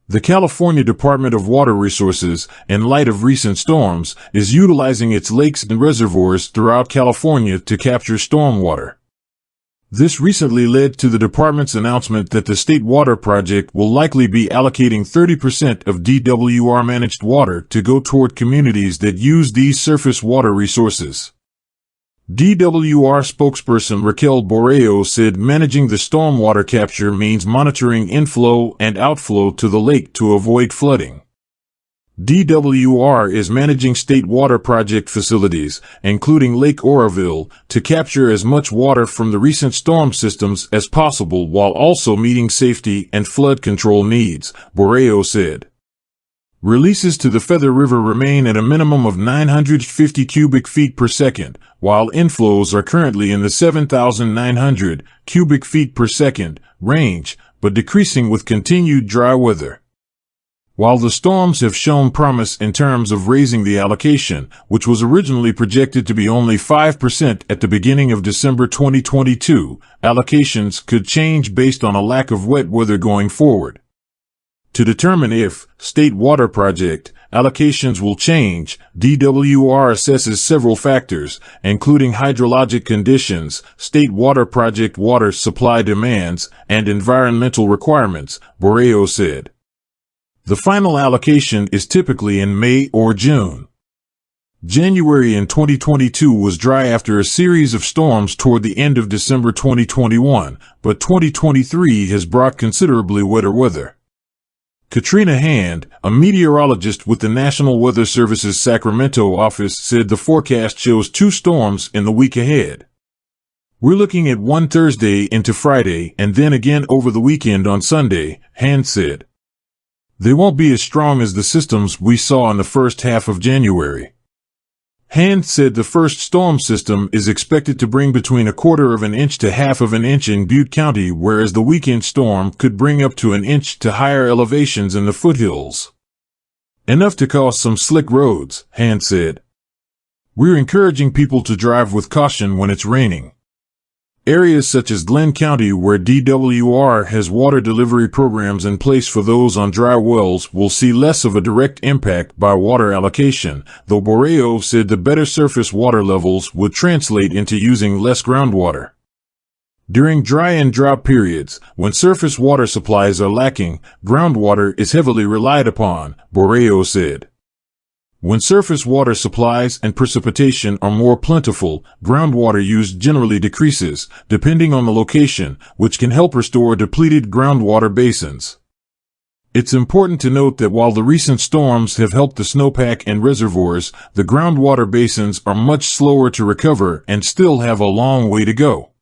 The California Department of Water Resources, in light of recent storms, is utilizing its lakes and reservoirs throughout California to capture stormwater. This recently led to the department's announcement that the State Water Project will likely be allocating 30% of DWR-managed water to go toward communities that use these surface water resources. DWR spokesperson Raquel Borreo said managing the stormwater capture means monitoring inflow and outflow to the lake to avoid flooding. DWR is managing state water project facilities, including Lake Oroville, to capture as much water from the recent storm systems as possible while also meeting safety and flood control needs, Borreo said. Releases to the Feather River remain at a minimum of 950 cubic feet per second, while inflows are currently in the 7,900 cubic feet per second range, but decreasing with continued dry weather. While the storms have shown promise in terms of raising the allocation, which was originally projected to be only 5% at the beginning of December 2022, allocations could change based on a lack of wet weather going forward. To determine if State Water Project allocations will change, DWR assesses several factors, including hydrologic conditions, State Water Project water supply demands, and environmental requirements, Borreo said. The final allocation is typically in May or June. January in 2022 was dry after a series of storms toward the end of December 2021, but 2023 has brought considerably wetter weather. Katrina Hand, a meteorologist with the National Weather Service's Sacramento office, said the forecast shows 2 storms in the week ahead. We're looking at one Thursday into Friday and then again over the weekend on Sunday, Hand said. They won't be as strong as the systems we saw in the first half of January. Hand said the first storm system is expected to bring between 1/4 of an inch to 1/2 of an inch in Butte County, whereas the weekend storm could bring up to an inch to higher elevations in the foothills. Enough to cause some slick roads, Hand said. We're encouraging people to drive with caution when it's raining. Areas such as Glenn County, where DWR has water delivery programs in place for those on dry wells, will see less of a direct impact by water allocation, though Borreo said the better surface water levels would translate into using less groundwater. During dry and drought periods, when surface water supplies are lacking, groundwater is heavily relied upon, Borreo said. When surface water supplies and precipitation are more plentiful, groundwater use generally decreases, depending on the location, which can help restore depleted groundwater basins. It's important to note that while the recent storms have helped the snowpack and reservoirs, the groundwater basins are much slower to recover and still have a long way to go.